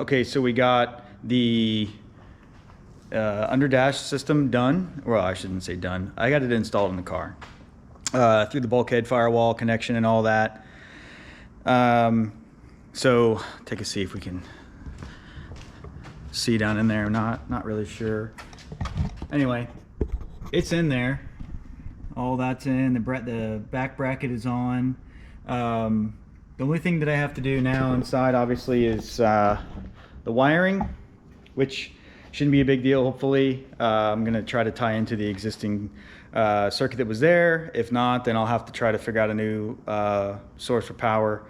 Okay, so we got the under dash system done. Well, I shouldn't say done. I got it installed in the car through the bulkhead firewall connection and all that. So take a see if we can see down in there. Not really sure. Anyway, it's in there. All that's in. The back bracket is on. The only thing that I have to do now inside, obviously, is the wiring, which shouldn't be a big deal, hopefully. I'm going to try to tie into the existing circuit that was there. If not, then I'll have to try to figure out a new source for power.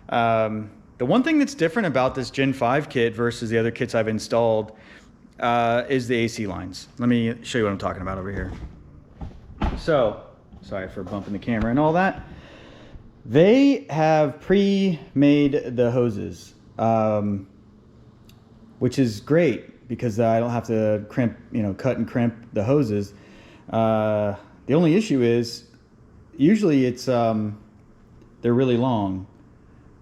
The one thing that's different about this Gen 5 kit versus the other kits I've installed is the AC lines. Let me show you what I'm talking about over here. So, sorry for bumping the camera and all that. They have pre-made the hoses, which is great because I don't have to cut and crimp the hoses. The only issue is usually it's they're really long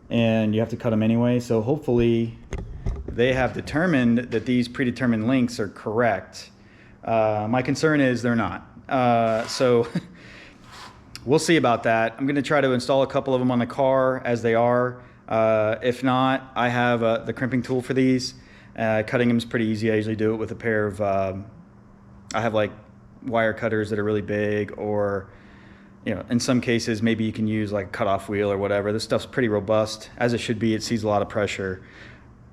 and you have to cut them anyway. So hopefully they have determined that these predetermined lengths are correct. My concern is they're not. So we'll see about that. I'm going to try to install a couple of them on the car as they are. If not, I have the crimping tool for these. Cutting them is pretty easy. I usually do it with a pair of, I have like wire cutters that are really big, or, in some cases, maybe you can use like a cutoff wheel or whatever. This stuff's pretty robust, as it should be. It sees a lot of pressure.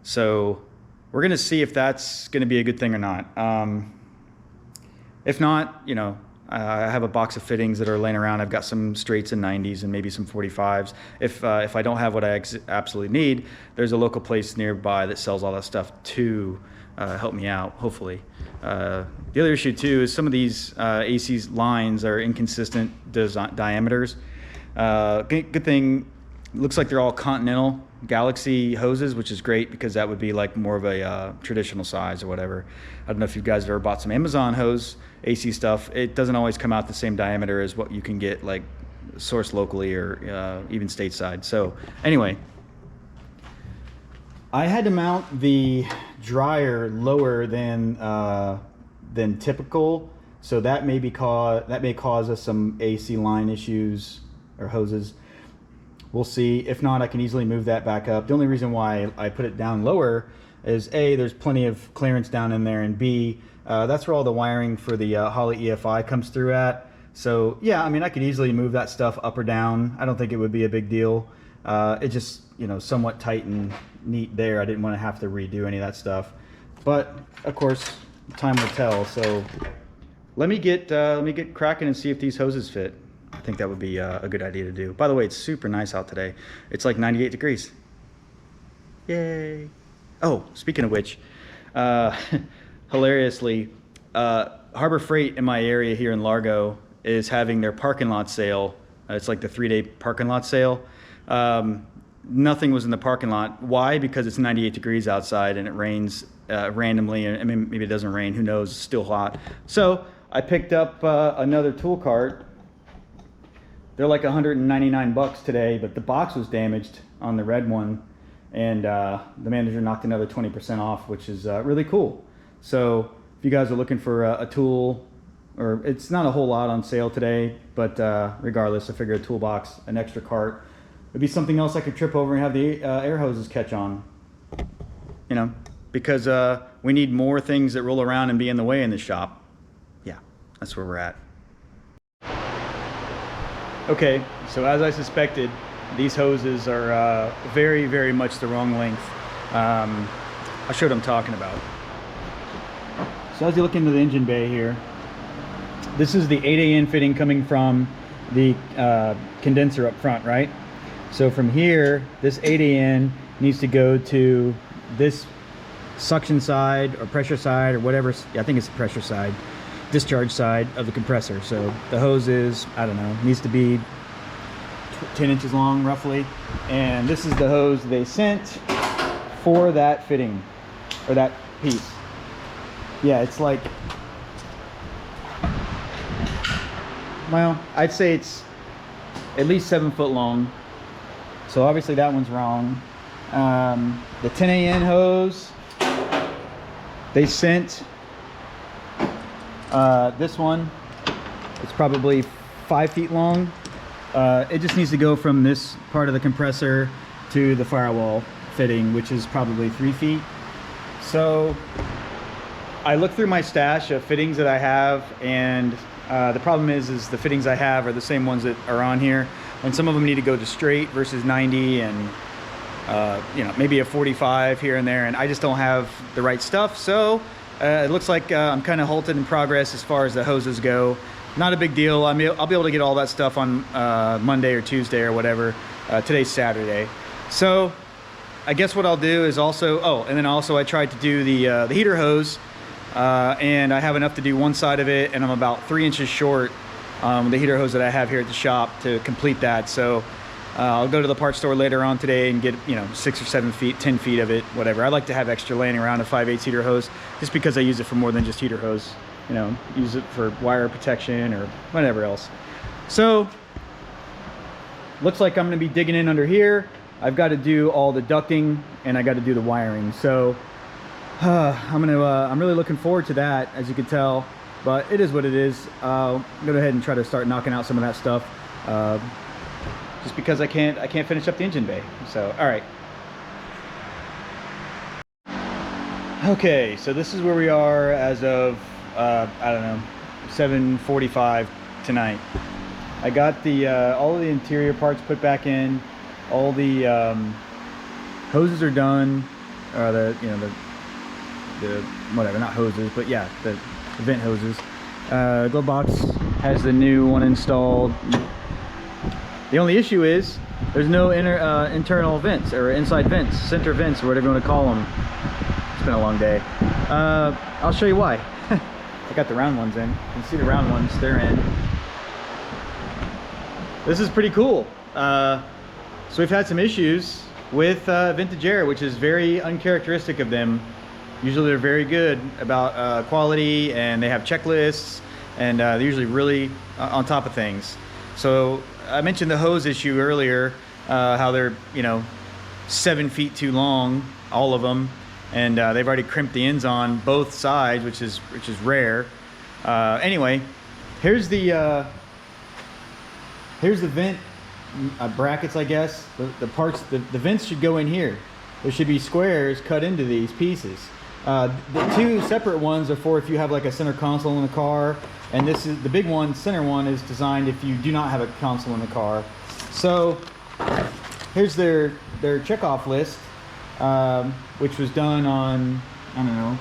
So we're going to see if that's going to be a good thing or not. If not, I have a box of fittings that are laying around. I've got some straights and 90s and maybe some 45s. If I don't have what I absolutely need, there's a local place nearby that sells all that stuff to help me out, hopefully. The other issue too is some of these AC lines are inconsistent diameters. Good thing, looks like they're all Continental Galaxy hoses, which is great because that would be like more of a traditional size or whatever. I don't know if you guys have ever bought some Amazon hose AC stuff. It doesn't always come out the same diameter as what you can get like sourced locally or even stateside. So anyway, I had to mount the dryer lower than typical, so that may cause us some AC line issues or hoses. We'll see. If not, I can easily move that back up. The only reason why I put it down lower is A, there's plenty of clearance down in there, and B, that's where all the wiring for the Holley EFI comes through at. So yeah, I mean, I could easily move that stuff up or down. I don't think it would be a big deal. It just, somewhat tight and neat there. I didn't want to have to redo any of that stuff. But of course, time will tell. So let me get cracking and see if these hoses fit. I think that would be a good idea to do. By the way, it's super nice out today. It's like 98 degrees. Yay. Oh, speaking of which, hilariously, Harbor Freight in my area here in Largo is having their parking lot sale. It's like the 3-day parking lot sale. Nothing was in the parking lot. Why? Because it's 98 degrees outside and it rains randomly. I mean, maybe it doesn't rain. Who knows? It's still hot. So I picked up another tool cart. They're like 199 bucks today, but the box was damaged on the red one, and the manager knocked another 20% off, which is really cool. So if you guys are looking for a tool, or it's not a whole lot on sale today, but regardless, I figure a toolbox, an extra cart, would be something else I could trip over and have the air hoses catch on. Because we need more things that roll around and be in the way in the shop. Yeah, that's where we're at. Okay, so as I suspected, these hoses are very, very much the wrong length. I'll show what I'm talking about. So as you look into the engine bay here, this is the 8AN fitting coming from the condenser up front, right? So from here, this 8AN needs to go to this suction side or pressure side or whatever. Yeah, I think it's the pressure side, discharge side of the compressor. So the hose is, I don't know, needs to be 10 inches long roughly. And this is the hose they sent for that fitting, or that piece. Yeah, it's like, well, I'd say it's at least 7 foot long. So obviously that one's wrong. The 10AN hose, they sent this one. It's probably 5 feet long. It just needs to go from this part of the compressor to the firewall fitting, which is probably 3 feet. So I looked through my stash of fittings that I have, and the problem is the fittings I have are the same ones that are on here, and some of them need to go to straight versus 90, and you know, maybe a 45 here and there, and I just don't have the right stuff. So it looks like I'm kind of halted in progress as far as the hoses go. Not a big deal. I'll be able to get all that stuff on Monday or Tuesday or whatever. Today's Saturday. So I guess what I'll do is also, oh, and then also I tried to do the heater hose, and I have enough to do one side of it, and I'm about 3 inches short the heater hose that I have here at the shop to complete that. So I'll go to the parts store later on today and get, you know, 6 or 7 feet, 10 feet of it, whatever. I like to have extra laying around a 5/8 heater hose, just because I use it for more than just heater hose. You know, use it for wire protection or whatever else. So looks like I'm going to be digging in under here. I've got to do all the ducting, and I got to do the wiring. So I'm really looking forward to that, as you can tell, but it is what it is. I'll go ahead and try to start knocking out some of that stuff, just because I can't finish up the engine bay. So all right. Okay, so this is where we are as of I don't know, 7:45 tonight. I got the all of the interior parts put back in. All the hoses are done. The whatever, not hoses, but yeah, the vent hoses. Glove box has the new one installed. The only issue is there's no internal vents or inside vents, center vents, or whatever you want to call them. It's been a long day. I'll show you why. I got the round ones in. You can see the round ones, they're in. This is pretty cool. So we've had some issues with Vintage Air, which is very uncharacteristic of them. Usually they're very good about quality, and they have checklists, and they're usually really on top of things. So I mentioned the hose issue earlier, how they're, you know, 7 feet too long, all of them. And they've already crimped the ends on both sides, which is rare. Anyway, here's the vent brackets, I guess. The parts, the vents should go in here. There should be squares cut into these pieces. The two separate ones are for if you have like a center console in the car, and this is the big one. Center one is designed if you do not have a console in the car. So here's their checkoff list. Which was done on, I don't know,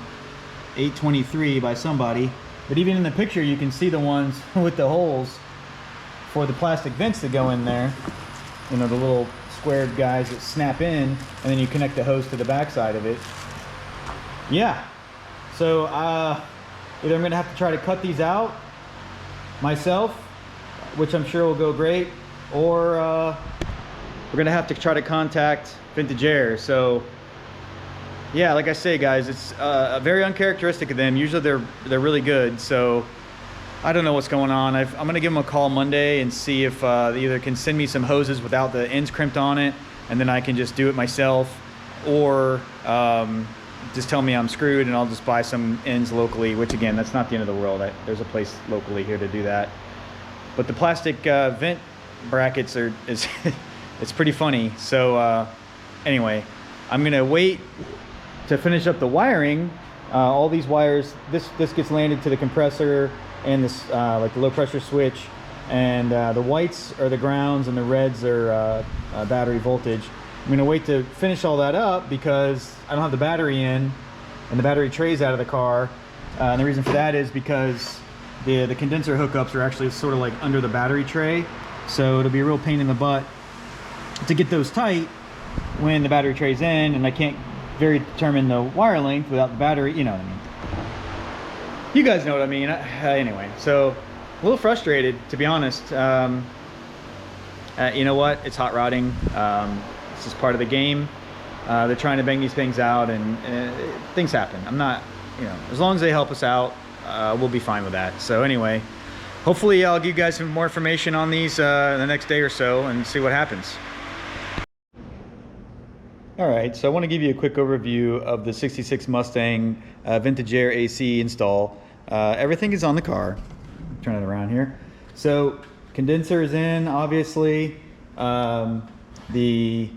8/23 by somebody. But even in the picture, you can see the ones with the holes for the plastic vents that go in there. You know, the little squared guys that snap in, and then you connect the hose to the back side of it. Yeah. So either I'm going to have to try to cut these out myself, which I'm sure will go great, or we're going to have to try to contact Vintage Air. So yeah, like I say, guys, it's very uncharacteristic of them. Usually they're really good. So I don't know what's going on. I'm gonna give them a call Monday and see if they either can send me some hoses without the ends crimped on it, and then I can just do it myself, or just tell me I'm screwed and I'll just buy some ends locally, which again, that's not the end of the world. There's a place locally here to do that. But the plastic vent brackets is it's pretty funny. So anyway, I'm gonna wait to finish up the wiring. All these wires, this gets landed to the compressor and this like the low pressure switch, and the whites are the grounds and the reds are battery voltage. I'm gonna wait to finish all that up because I don't have the battery in, and the battery tray's out of the car. And the reason for that is because the condenser hookups are actually sort of like under the battery tray, so it'll be a real pain in the butt to get those tight when the battery tray's in, and I can't determine the wire length without the battery. You know what I mean. You guys know what I mean. Anyway, so a little frustrated, to be honest. You know what? It's hot rodding. This is part of the game. They're trying to bang these things out, and things happen. I'm not, you know, as long as they help us out, we'll be fine with that. So anyway, hopefully I'll give you guys some more information on these the next day or so and see what happens. All right, so I want to give you a quick overview of the 66 Mustang Vintage Air AC install. Everything is on the car. Turn it around here. So condenser is in, obviously. All the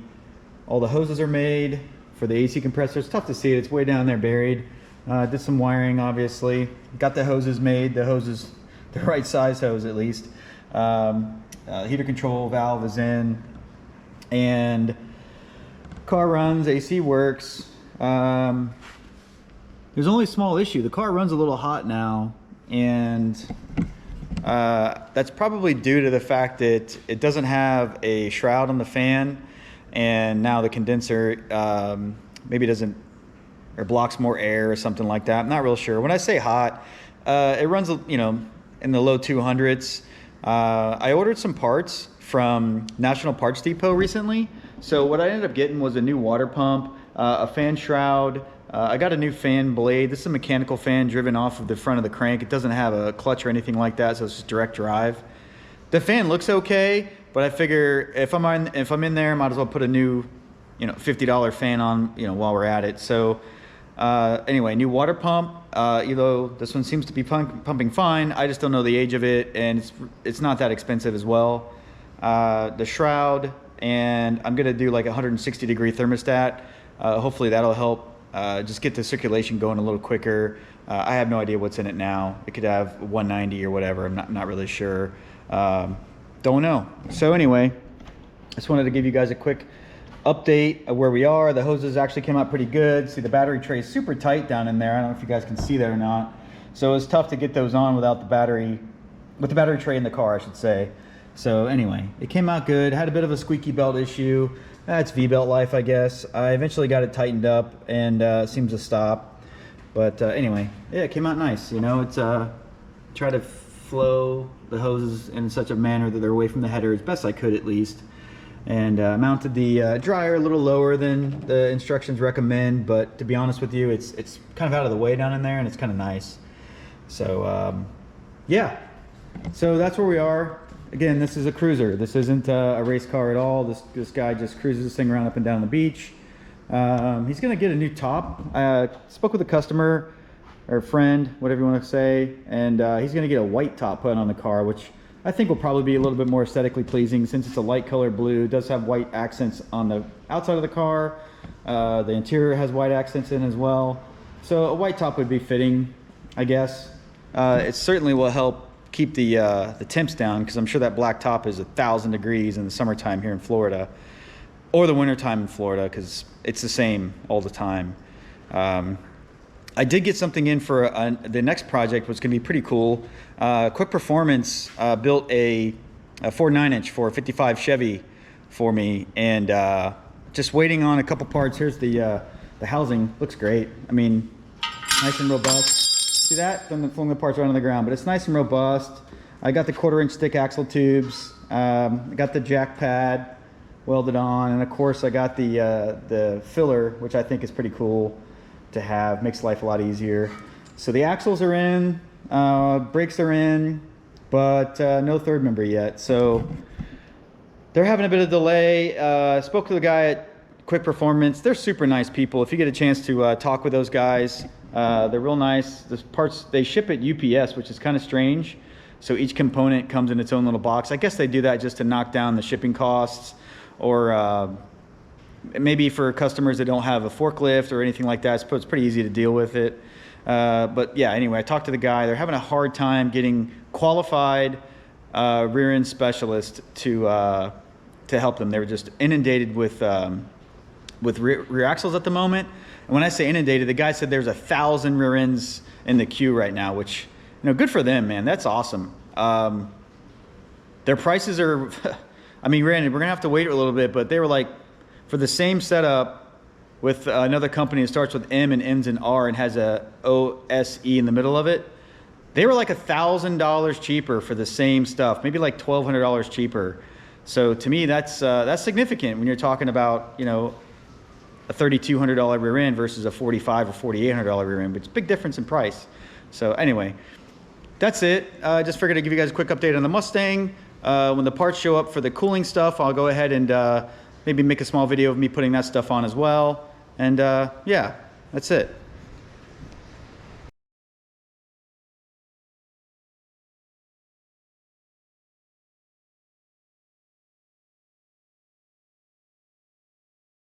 hoses are made for the AC compressor. It's tough to see it, it's way down there buried. Did some wiring, obviously. Got the hoses made, the right size hose at least. Heater control valve is in, and car runs, AC works. There's only a small issue. The car runs a little hot now, and that's probably due to the fact that it doesn't have a shroud on the fan, and now the condenser maybe doesn't, or blocks more air or something like that. I'm not real sure. When I say hot, it runs, you know, in the low 200s. I ordered some parts from National Parts Depot recently. So what I ended up getting was a new water pump, a fan shroud. I got a new fan blade. This is a mechanical fan driven off of the front of the crank. It doesn't have a clutch or anything like that, so it's just direct drive. The fan looks okay, but I figure if I'm in there, I might as well put a new, you know, $50 fan on, you know, while we're at it. So anyway, new water pump. Although this one seems to be pumping fine, I just don't know the age of it, and it's not that expensive as well. The shroud, and I'm gonna do like a 160-degree thermostat. Hopefully that'll help just get the circulation going a little quicker. I have no idea what's in it now. It could have 190 or whatever. I'm not really sure. Don't know. So anyway, just wanted to give you guys a quick update of where we are. The hoses actually came out pretty good. See, the battery tray is super tight down in there. I don't know if you guys can see that or not. So it's tough to get those on without the battery, with the battery tray in the car, I should say. So anyway, it came out good. Had a bit of a squeaky belt issue. That's V-belt life, I guess. I eventually got it tightened up, and seems to stop. But anyway, yeah, it came out nice. You know, it's try to flow the hoses in such a manner that they're away from the header as best I could, at least. And mounted the dryer a little lower than the instructions recommend, but to be honest with you, it's kind of out of the way down in there, and it's kind of nice. So yeah, so that's where we are. Again, this is a cruiser. This isn't a race car at all. This guy just cruises this thing around up and down the beach. He's gonna get a new top. Spoke with a customer or friend, whatever you want to say, and he's gonna get a white top put on the car, which I think will probably be a little bit more aesthetically pleasing since it's a light color blue. It does have white accents on the outside of the car. The interior has white accents in as well. So a white top would be fitting, I guess. It certainly will help keep the temps down, because I'm sure that black top is 1,000 degrees in the summertime here in Florida, or the wintertime in Florida, because it's the same all the time. I did get something in for the next project, which is going to be pretty cool. Quick Performance built a 4.9-inch for a 55 Chevy for me, and just waiting on a couple parts. Here's the housing. Looks great. I mean, nice and robust. See that? Flung the parts right on the ground, but it's nice and robust. I got the 1/4-inch thick axle tubes. I got the jack pad welded on, and of course I got the filler, which I think is pretty cool to have. Makes life a lot easier. So the axles are in, brakes are in, but no third member yet. So they're having a bit of delay. Spoke to the guy at Quick Performance. They're super nice people. If you get a chance to talk with those guys, they're real nice. The parts, they ship at UPS, which is kind of strange. So each component comes in its own little box. I guess they do that just to knock down the shipping costs, or maybe for customers that don't have a forklift or anything like that. It's pretty easy to deal with it. But yeah, anyway, I talked to the guy. They're having a hard time getting qualified rear end specialists to help them. They were just inundated with rear axles at the moment. And when I say inundated, the guy said there's 1,000 rear ends in the queue right now, which, you know, good for them, man. That's awesome. Their prices are, I mean, granted, we're gonna have to wait a little bit, but they were like, for the same setup with another company that starts with M and ends in R and has a OSE in the middle of it, they were like $1,000 cheaper for the same stuff, maybe like $1,200 cheaper. So to me, that's significant when you're talking about, you know, a $3,200 rear end versus a $4,500 or $4,800 rear end, but it's a big difference in price. So anyway, that's it. Just figured I'd give you guys a quick update on the Mustang. When the parts show up for the cooling stuff, I'll go ahead and maybe make a small video of me putting that stuff on as well. And yeah, that's it.